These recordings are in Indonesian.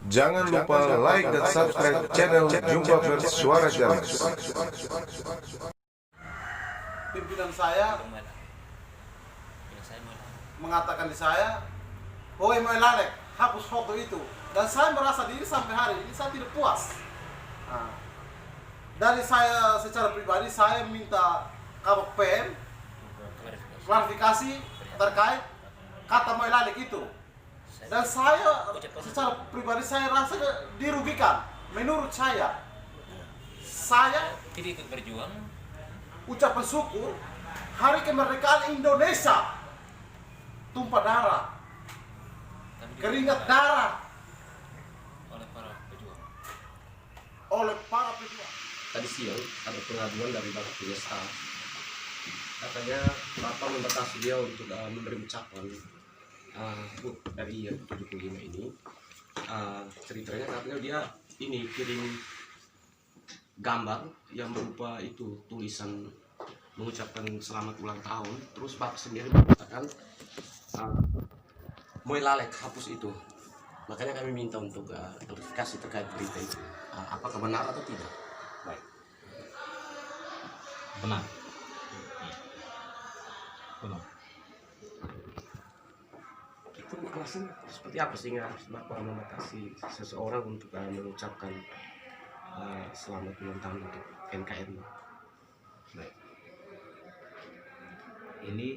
Jangan lupa like dan subscribe channel Jumpa Pers Suara Jalas. Pimpinan saya mengatakan di saya, "Woi Moilalek, hapus foto itu." Dan saya merasa diri sampai hari ini saya tidak puas. Nah, dari saya secara pribadi saya minta Kabak PM klarifikasi terkait kata Moilalek itu. Dan saya secara pribadi saya rasa dirugikan. Menurut saya tidak ikut berjuang. Ucapan syukur hari kemerdekaan Indonesia tumpah darah, keringat darah oleh para pejuang. Tadi siang ada pengaduan dari Bapak PSA, katanya Bapak membatasi dia untuk memberi ucapan HUT dari 75 ini. Ceritanya katanya dia ini kirim gambar yang berupa itu tulisan mengucapkan selamat ulang tahun, terus Bapak sendiri mengatakan Moilalek hapus itu. Makanya kami minta untuk klarifikasi terkait berita itu, apakah benar atau tidak. Baik. Benar. Benar. Itu alasan seperti apa sehingga harus Bapak membatasi seseorang untuk mengucapkan selamat ulang tahun untuk NKRI? Baik. Ini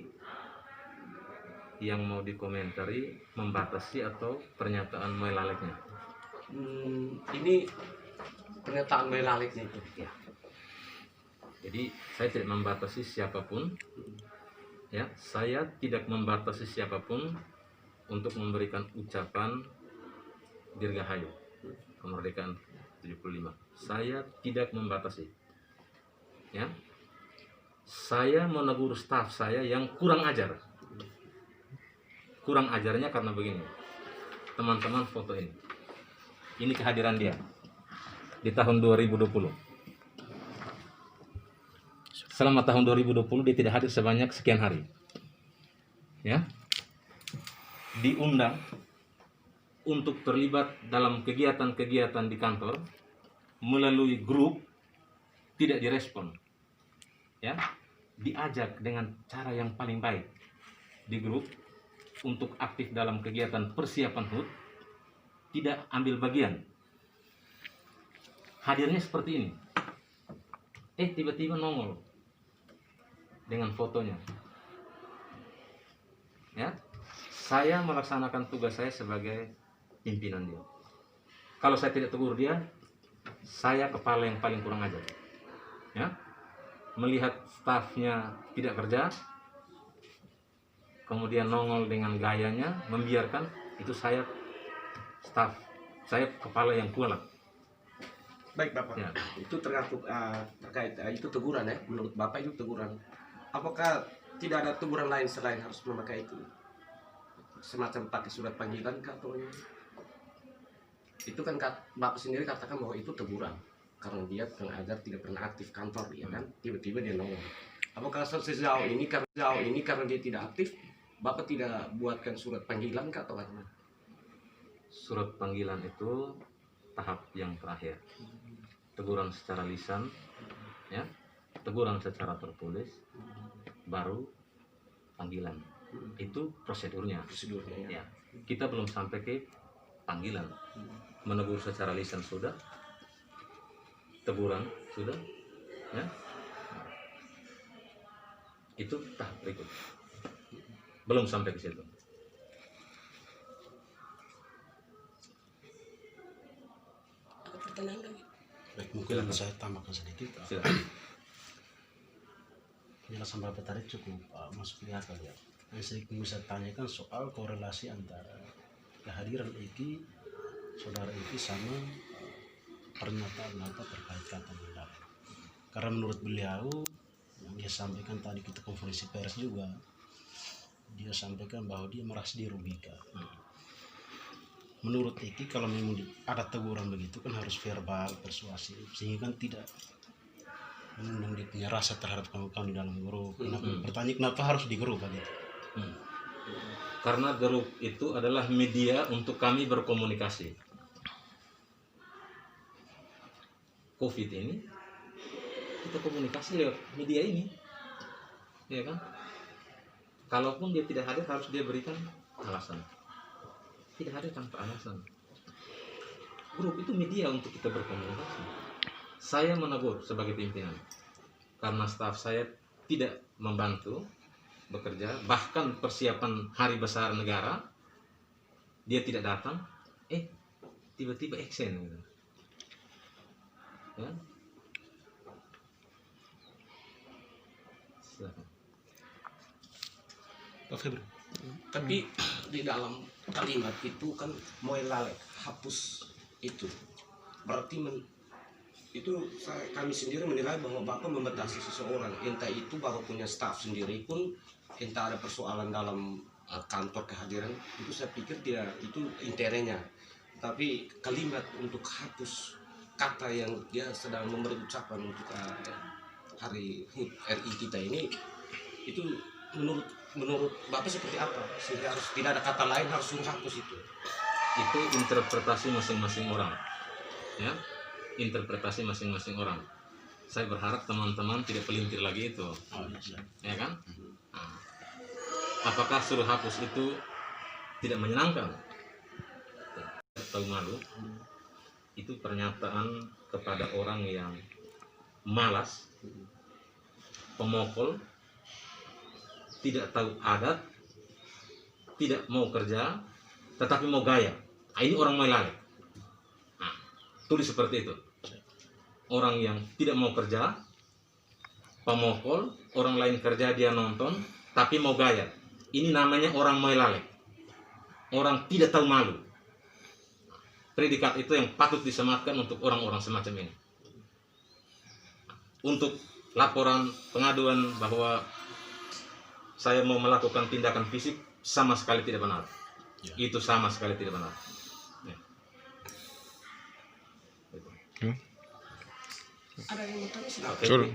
yang mau dikomentari membatasi atau pernyataan Moilaleknya? Ini pernyataan Moilaleknya itu. Ya. Jadi saya tidak membatasi siapapun. Ya, saya tidak membatasi siapapun untuk memberikan ucapan dirgahayu kemerdekaan 75. Saya tidak membatasi. Ya. Saya menegur staf saya yang kurang ajar. Kurang ajarnya karena begini. Teman-teman, foto ini. Ini kehadiran dia di tahun 2020. Selama tahun 2020 dia tidak hadir sebanyak sekian hari. Ya. Diundang untuk terlibat dalam kegiatan-kegiatan di kantor melalui grup, tidak direspon. Ya. Diajak dengan cara yang paling baik di grup untuk aktif dalam kegiatan persiapan HUT, tidak ambil bagian. Hadirnya seperti ini. Tiba-tiba nongol dengan fotonya. Ya. Saya melaksanakan tugas saya sebagai pimpinan dia. Kalau saya tidak tegur dia, saya kepala yang paling kurang ajar. Ya. Melihat stafnya tidak kerja, kemudian nongol dengan gayanya, membiarkan, itu saya staf, saya kepala yang kualat. Baik Bapak, Ya. itu terkait itu teguran ya, menurut Bapak itu teguran. Apakah tidak ada teguran lain selain harus memakai itu? Semacam pakai surat panggilan kah atau ini? Itu kan Bapak sendiri katakan bahwa itu teguran karena dia agar tidak pernah aktif kantor, ya kan? Tiba-tiba dia nongol. Apakah sejauh ini karena dia tidak aktif, Bapak tidak buatkan surat panggilan kah atau bagaimana? Surat panggilan itu tahap yang terakhir. Teguran secara lisan, ya, teguran secara tertulis, baru panggilan. Itu prosedurnya. Ya. Kita belum sampai ke panggilan. Menegur secara lisan sudah, teguran sudah, ya. Itu tahap berikut. Belum sampai ke situ. Baik, mungkin saya tambahkan sedikit. Silakan. Penjelasan Bapak tadi cukup masuk di akal ya. Yang saya bisa tanyakan soal korelasi antara kehadiran Eki, saudara Eki sama pernyataan Bapak terkait kata Moilalek. Karena menurut beliau yang dia sampaikan tadi kita konferensi pers juga, dia sampaikan bahwa dia merasa dirugikan. Menurut Eki kalau memang ada teguran begitu kan harus verbal, persuasif, sehingga kan tidak mengundang dia punya rasa terhadap kawan-kawan di dalam grup. Bertanya kenapa harus di grup begitu? Karena grup itu adalah media untuk kami berkomunikasi. COVID ini, kita komunikasi lewat media ini, ya kan? Kalaupun dia tidak hadir, harus dia berikan alasan. Tidak hadir tanpa alasan. Grup itu media untuk kita berkomunikasi. Saya menegur sebagai pimpinan karena staf saya tidak membantu bekerja, bahkan persiapan hari besar negara dia tidak datang, tiba-tiba action gitu. Ya. Silakan. Pak Febri. Tapi di dalam kalimat itu kan moelalek, hapus itu. Berarti kami sendiri menilai bahwa Bapak membatasi seseorang, entah itu Bapak punya staf sendiri pun, entah ada persoalan dalam kantor kehadiran, itu saya pikir tidak itu interinya. Tapi kalimat untuk hapus kata yang dia sedang memberi ucapan untuk hari HUT RI kita ini, itu menurut Bapak seperti apa? Sehingga harus tidak ada kata lain, harus suruh hapus itu. Itu interpretasi masing-masing orang, ya, interpretasi masing-masing orang. Saya berharap teman-teman tidak pelintir lagi itu, ya kan? Nah, apakah suruh hapus itu tidak menyenangkan? Tahu malu, itu pernyataan kepada orang yang malas, pemokol, tidak tahu adat, tidak mau kerja, tetapi mau gaya. Nah, ini orang melalek. Nah, tulis seperti itu. Orang yang tidak mau kerja, pemokol, orang lain kerja dia nonton, tapi mau gaya. Ini namanya orang melalek. Orang tidak tahu malu. Predikat itu yang patut disematkan untuk orang-orang semacam ini. Untuk laporan pengaduan bahwa saya mau melakukan tindakan fisik, sama sekali tidak benar. Ya. Itu sama sekali tidak benar. Ya. Ada yang mau tanya? Oke. Suruh.